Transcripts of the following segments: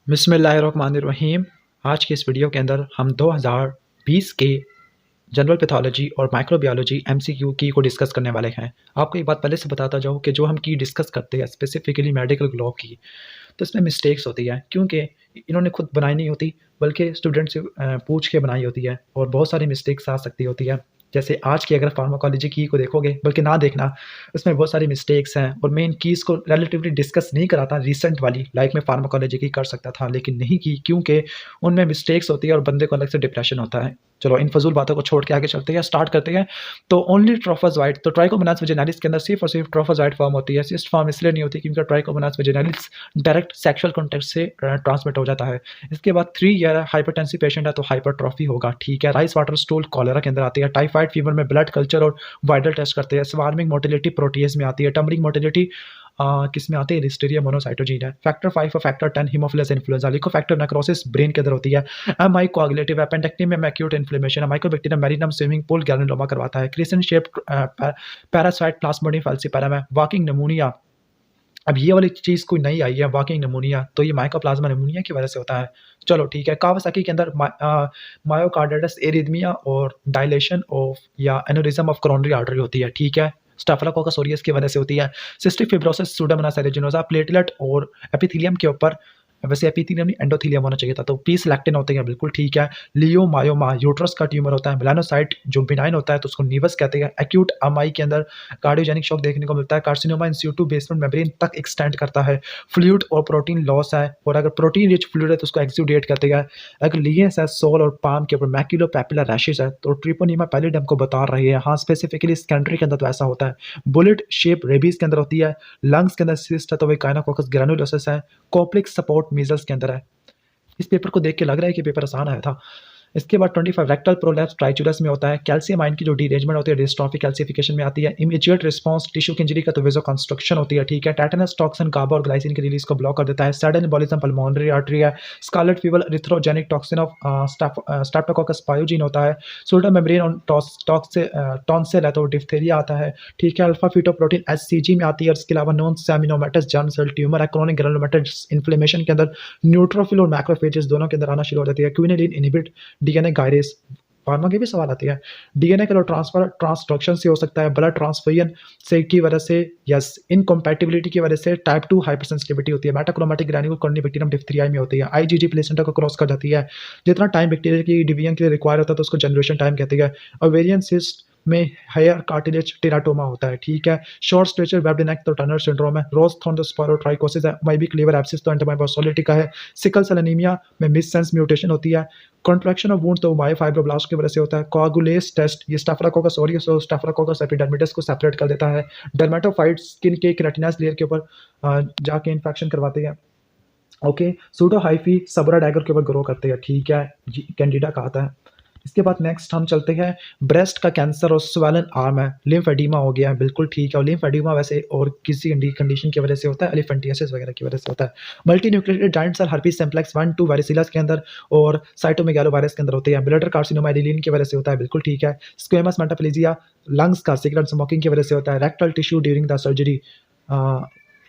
बिस्मिल्लाहिर्रहमानिर्रहीम। आज की इस वीडियो के अंदर हम 2020 के जनरल पैथोलॉजी और माइक्रोबायोलॉजी एमसीक्यू की को डिस्कस करने वाले हैं। आपको एक बात पहले से बताता जाऊँ कि जो हम की डिस्कस करते हैं स्पेसिफिकली मेडिकल लॉ की, तो इसमें मिस्टेक्स होती है क्योंकि इन्होंने खुद बनाई नहीं होती, बल्कि स्टूडेंट से पूछ के बनाई होती है और बहुत सारी मिस्टेक्स आ सकती होती है। जैसे आज की अगर फार्माकोलॉजी की को देखोगे, बल्कि ना देखना, उसमें बहुत सारी मिस्टेक्स हैं और मैं इन कीज़ को रिलेटिवली डिस्कस नहीं करा था रिसेंट वाली, लाइक मैं फार्माकोलॉजी की कर सकता था लेकिन नहीं की क्योंकि उनमें मिस्टेक्स होती है और बंदे को अलग से डिप्रेशन होता है। चलो इन फजूल बातों को छोड़ के आगे चलते हैं, स्टार्ट करते हैं। तो ओनली ट्रोफोजोइट, तो ट्राइकोमोनास वेजिनालिस के अंदर सिर्फ और सिर्फ ट्रोफोजोइट फॉर्म होती है। सिस्ट फॉर्म इसलिए नहीं होती क्योंकि trichomonas vaginalis direct sexual contact से ट्रांसमिट हो जाता है। इसके बाद 3 ईयर हाइपरटेंसिव पेशेंट है तो हाइपरट्रॉफी होगा, ठीक है। राइस वाटर स्टूल कॉलेरा के अंदर आती है। टाइफाइड फीवर में ब्लड कल्चर और वाइरल टेस्ट करते हैं। स्वार्मिंग मोटिलिटी प्रोटीज में आती है। टर्मरिक मोटिलिटी किस में आती है? लिस्टीरिया मोनोसाइटोजीन है। फैक्टर 5 और factor 10 haemophilus influenza. Liquefactive necrosis brain के अंदर होती है। एमाई कोआगुलेटिव एपेंडेक्टमी में एक्यूट इन्फ्लेमेशन है। Mycobacterium marinum swimming pool granuloma करवाता है। Crescent shape parasite plasmodium falciparum है। वॉकिंग निमोनिया, अब ये वाली चीज़ कोई नई आई है, वॉकिंग निमोनिया, तो ये माइकोप्लाज्मा निमोनिया की वजह से होता है। चलो ठीक है। कावासाकी के अंदर मायोकार्डाइटिस एरिथमिया और डायलेशन ऑफ या एन्यूरिज्म ऑफ कोरोनरी आर्टरी होती है, ठीक है। स्टाफिलोकोकस ऑरियस की वजह से होती है। सिस्टिक फिब्रोसिस सूडोमोनास एरिजिनोसा प्लेटलेट और एपिथेलियम के ऊपर, वैसे एपिथेलियम नहीं एंडोथेलियम होना चाहिए था, तो पी सिलेक्टिन होते हैं, बिल्कुल ठीक है। लियोमायोमा यूट्रस का ट्यूमर होता है। मेलानोसाइट जो बिनाइन होता है तो उसको नीवस कहते हैं। एक्यूट एमआई के अंदर कार्डियोजेनिक शॉक देखने को मिलता है। कार्सिनोमा इन सिटू बेसमेंट मेम्ब्रेन तक एक्सटेंड करता है। फ्लूइड और प्रोटीन लॉस है, और अगर प्रोटीन रिच फ्लूइड है तो उसको एक्सुडेट कहते हैं। अगर लियंस है सोल और पाम के ऊपर मैक्यूलोपैपुलर रैशेस है तो ट्रिपोनीमा पैलिडम को बता रही है। हाँ, स्पेसिफिकली सेकेंडरी के अंदर तो ऐसा होता है। बुलेट शेप रेबीज के अंदर होती है। लंग्स के अंदर सिस्ट है तो वही काइनोकोकस ग्रैनुलोसिस है। कॉम्प्लेक्स सपोर्ट मीजल्स के अंदर है। इस पेपर को देख के लग रहा है कि पेपर आसान आया था। इसके बाद 25 रेक्टल प्रोलैप्स ट्राइचुरस में होता है। कैल्शियम आयन की जो डीरेंजमेंट होती है डिस्ट्रॉफी कैल्सिफिकेशन में आती है। इमीडिएट रिस्पांस टिश्यू की इंजरी का तो वेजो कंस्ट्रक्शन होती है, ठीक है। टेटनस टॉक्सिन गाबा और ग्लाइसिन की रिलीज को ब्लॉक कर देता है। सडन एम्बोलिज्म पल्मोनरी आर्टरी है। Scarlet fever erythrogenic toxin of streptococcus pyogenes होता है। सोल्डा मेम्ब्रेन ऑन टॉन्सिल है तो डिप्थीरिया आता है, ठीक है। अल्फा फीटोप्रोटीन एचसीजी में आती है। और इसके अलावा non seminomatous germ cell tumour है। क्रोनिक ग्रैनुलोमेटस इन्फ्लेमेशन के अंदर न्यूट्रोफिल और मैक्रोफेजेस दोनों के अंदर आना शुरू हो जाती है। क्विनिलीन इनहिबिट डीएनए गायरेज, फार्मा के भी सवाल आते हैं। डीएनए का ट्रांसफर ट्रांसडक्शन से हो सकता है। ब्लड ट्रांसफ्यूजन से की वजह से, यस, इनकम्पैटिबिलिटी की वजह से। टाइप 2 हाइपरसेंसिटिविटी होती है। मेटाक्रोमेटिक ग्रैन्युल कॉर्निबैक्टीरियम डिप्थीरिया में होती है। आईजीजी प्लेसेंटा को क्रॉस कर जाती है। जितना टाइम बैक्टीरिया की डिवीजन के लिए रिक्वायर होता है तो उसको जनरेशन टाइम कहते हैं। ओवेरियन सिस्ट में हेयर कार्टिलेज टेराटोमा होता है, ठीक है। शॉर्ट स्ट्रेचर वेब्ड नेक तो टर्नर सिंड्रोम है। रोज थॉर्नडोस्पोरोट्राइकोसिस है। माइबिक लीवर एब्सिस तो एंटोमाइबोसोलिटिका है। सिकल सेल एनीमिया में मिससेंस म्यूटेशन होती है। कॉन्ट्रैक्शन ऑफ वुंड तो मायोफाइब्रोब्लास्ट की वजह से होता है। कोआगुलेस टेस्ट, ये स्टाफिलोकोकस ऑरियस और स्टाफिलोकोकस एपिडर्मिडिस को सेपरेट कर देता है। डर्मेटोफाइट स्किन के केराटिनस लेयर के ऊपर जाके इन्फेक्शन करवाते हैं, ओके। सूडो हाइफी सबरा डैगर के ऊपर ग्रो करते हैं, ठीक है। कैंडिडा का आता है। इसके बाद नेक्स्ट हम चलते हैं ब्रेस्ट का कैंसर और स्वेलन आर्म है। लिम्फेडिमा हो गया है, बिल्कुल ठीक है। और लिम्फेडिमा वैसे और किसी कंडीशन की वजह से होता है, एलिफेंटियासिस वगैरह की वजह से होता है। Multinucleated giant cell herpes simplex 1 2 varicella के अंदर और साइटोमेगालो वायरस के अंदर होते हैं। ब्लडर कार्सिनोमा एडिलीन की वजह से होता है, बिल्कुल ठीक है। स्क्वेमस मेटाप्लेजिया लंग्स का सिगरेट स्मोकिंग की वजह से होता है। Rectal tissue during the surgery,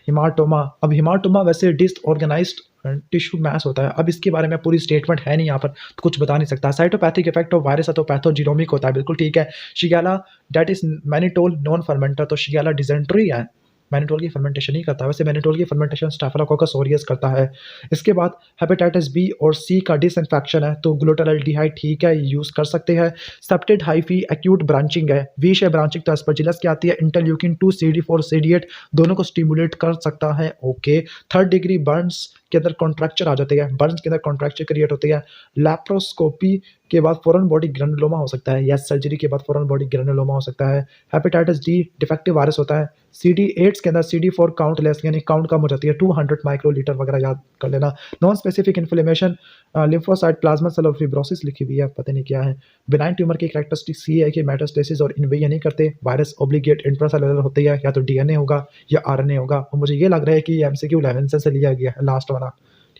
haematoma, अब हिमाटोमा वैसे डिसऑर्गेनाइज्ड टिश्यू मैस होता है। अब इसके बारे में पूरी स्टेटमेंट है नहीं यहाँ पर तो कुछ बता नहीं सकता। साइटोपैथिक इफेक्ट ऑफ वायरस है तो पैथोजीनोमिक होता है, बिल्कुल ठीक है। Shigella that is mannitol non fermenter, तो शिगेला डिजेंट्री है, मैनिटोल की फर्मेंटेशन नहीं करता। वैसे मैनिटोल की फर्मेंटेशन स्टाफिलोकोकस ऑरियस करता है। इसके बाद हेपेटाइटिस बी और सी का डिसइंफेक्शन है तो ग्लूटाराल्डिहाइड, ठीक है, यूज कर सकते हैं। सेप्टेड हाइफी एक्यूट ब्रांचिंग है। वी शेप ब्रांचिंग तो एस्परजिलस की आती है। इंटरल्यूकिन 2 CD4 CD8 दोनों को स्टिमुलेट कर सकता है, ओके। 3rd डिग्री बर्न्स के अंदर कॉन्ट्रैक्चर आ जाते हैं। बर्न्स के अंदर कॉन्ट्रैक्चर क्रिएट होते हैं। लैप्रोस्कोपी के बाद फॉरेन बॉडी ग्रेनुलोमा हो सकता है, या सर्जरी के बाद फॉरेन बॉडी ग्रेनुलोमा हो सकता है। हेपेटाइटिस डी डिफेक्टिव वायरस होता है। CD8 के अंदर CD4 काउंट लेस, यानी काउंट कम हो जाती है। 200 माइक्रोलीटर वगैरह याद कर लेना। Non specific inflammation, lymphocyte plasma cell और फिब्रोसिस लिखी हुई है, पता नहीं क्या है। बिनाइन ट्यूमर की कैरेक्टरिस्टिक्स ये है कि मेटास्टेसिस और इन्वेजन नहीं करते। वायरस ऑब्लिगेट इंट्रासेलुलर होती है, या तो डीएनए होगा या आरएनए होगा। और मुझे ये लग रहा है कि ये एमसीक्यू 11 से लिया गया है, लास्ट वाला,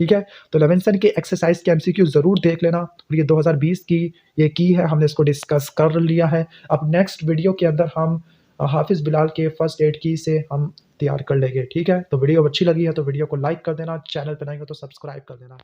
ठीक है। तो लेविंसन की एक्सरसाइज के एमसीक्यू जरूर देख लेना। ये 2020 की ये की है, हमने इसको डिस्कस कर लिया है। अब नेक्स्ट वीडियो के अंदर हम हाफिज बिलाल के फर्स्ट एड की से हम तैयार कर लेंगे। ठीक है, तो वीडियो अच्छी लगी है तो वीडियो को लाइक कर देना, चैनल पे नए हो तो सब्सक्राइब कर देना।